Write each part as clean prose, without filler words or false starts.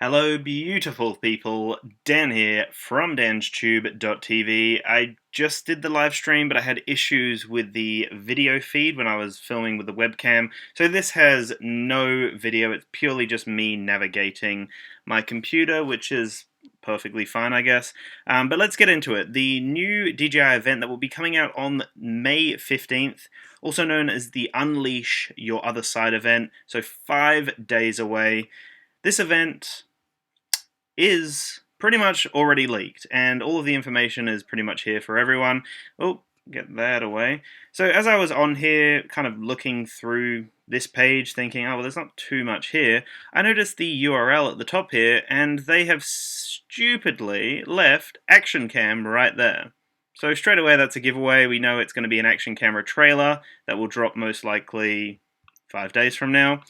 Hello, beautiful people. Dan here from DansTube.TV. I just did the live stream, but I had issues with the video feed when I was filming with the webcam. So this has no video. It's purely just me navigating my computer, which is perfectly fine, I guess. But let's get into it. The new DJI event that will be coming out on May 15th, also known as the Unleash Your Other Side event, so 5 days away. This event is pretty much already leaked, and all of the information is pretty much here for everyone. Oh, get that away. So as I was on here, kind of looking through this page, thinking, oh, well, there's not too much here, I noticed the URL at the top here, and they have stupidly left Action Cam right there. So straight away, that's a giveaway. We know it's going to be an action camera trailer that will drop most likely 5 days from now.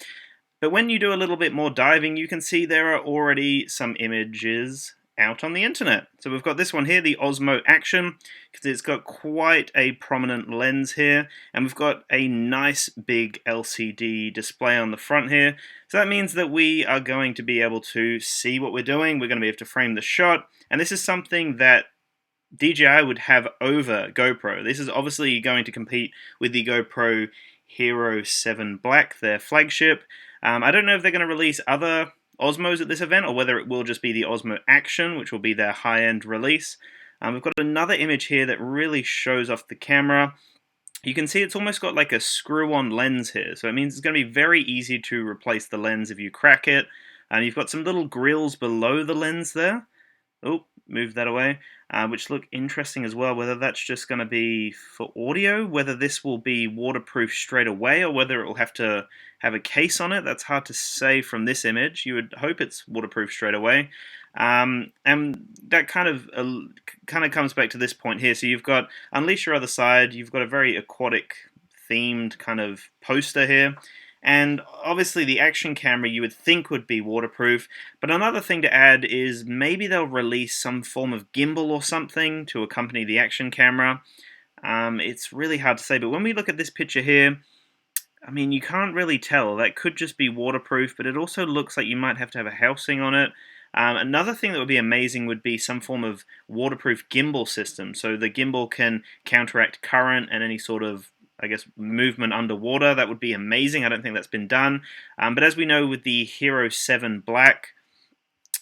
But when you do a little bit more diving, you can see there are already some images out on the internet. So we've got this one here, the Osmo Action, because it's got quite a prominent lens here, and we've got a nice big LCD display on the front here. So that means that we are going to be able to see what we're doing. We're going to be able to frame the shot, and this is something that DJI would have over GoPro. This is obviously going to compete with the GoPro Hero 7 Black, their flagship. I don't know if they're going to release other Osmos at this event, or whether it will just be the Osmo Action, which will be their high-end release. We've got another image here that really shows off the camera. You can see it's almost got like a screw-on lens here, so it means it's going to be very easy to replace the lens if you crack it. You've got some little grills below the lens there. Oh, move that away. Which look interesting as well, whether that's just going to be for audio, whether this will be waterproof straight away, or whether it will have to have a case on it. That's hard to say from this image. You would hope it's waterproof straight away. And that kind of comes back to this point here. So you've got Unleash Your Other Side, you've got a very aquatic themed kind of poster here. And obviously the action camera you would think would be waterproof, but another thing to add is maybe they'll release some form of gimbal or something to accompany the action camera. It's really hard to say, but when we look at this picture here, I mean, you can't really tell. That could just be waterproof, but it also looks like you might have to have a housing on it. Another thing that would be amazing would be some form of waterproof gimbal system, so the gimbal can counteract current and any sort of, I guess, movement underwater. That would be amazing. I don't think that's been done. But as we know with the Hero 7 Black,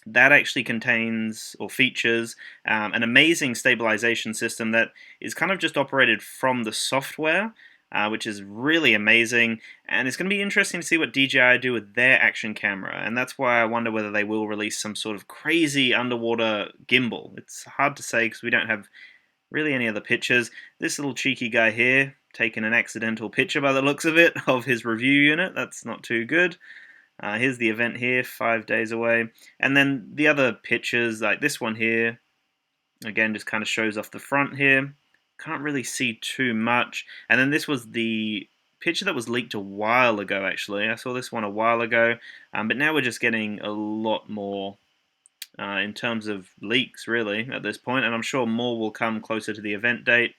that actually contains or features an amazing stabilization system that is kind of just operated from the software, which is really amazing. And it's going to be interesting to see what DJI do with their action camera. And that's why I wonder whether they will release some sort of crazy underwater gimbal. It's hard to say because we don't have really any other pictures. This little cheeky guy here, taking an accidental picture by the looks of it, of his review unit. That's not too good. Here's the event here, 5 days away. And then the other pictures, like this one here, again, just kind of shows off the front here. Can't really see too much. And then this was the picture that was leaked a while ago, actually. I saw this one a while ago. But now we're just getting a lot more in terms of leaks, really, at this point. And I'm sure more will come closer to the event date.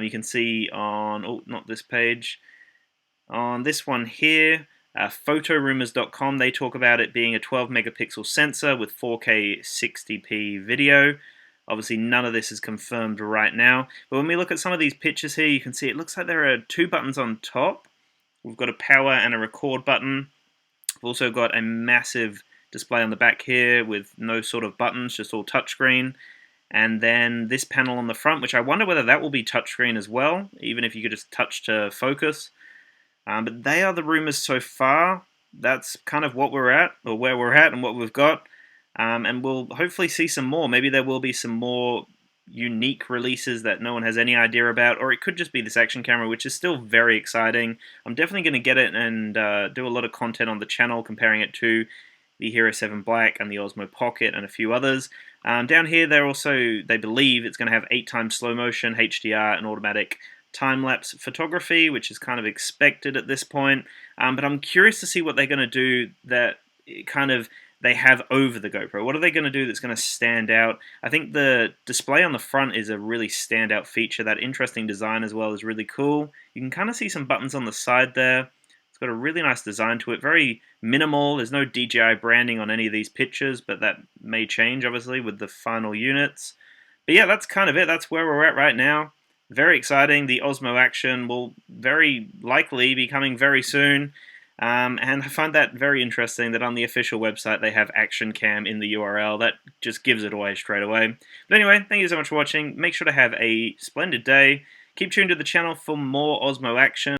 You can see on, oh, not this page, on this one here, photorumors.com, they talk about it being a 12 megapixel sensor with 4K 60p video. Obviously, none of this is confirmed right now. But when we look at some of these pictures here, you can see it looks like there are two buttons on top. We've got a power and a record button. We've also got a massive display on the back here with no sort of buttons, just all touchscreen. And then this panel on the front, which I wonder whether that will be touchscreen as well, even if you could just touch to focus. But they are the rumors so far. That's kind of what we're at, or where we're at and what we've got. And we'll hopefully see some more. Maybe there will be some more unique releases that no one has any idea about, or it could just be this action camera, which is still very exciting. I'm definitely going to get it and do a lot of content on the channel comparing it to the Hero 7 Black and the Osmo Pocket and a few others. Down here, they believe it's going to have 8x slow motion, HDR, and automatic time-lapse photography, which is kind of expected at this point. But I'm curious to see what they're going to do that kind of they have over the GoPro. What are they going to do that's going to stand out? I think the display on the front is a really standout feature. That interesting design as well is really cool. You can kind of see some buttons on the side there. It's got a really nice design to it, very minimal. There's no DJI branding on any of these pictures, but that may change, obviously, with the final units. But yeah, that's kind of it. That's where we're at right now. Very exciting. The Osmo Action will very likely be coming very soon. And I find that very interesting that on the official website they have Action Cam in the URL. That just gives it away straight away. But anyway, thank you so much for watching. Make sure to have a splendid day. Keep tuned to the channel for more Osmo Action.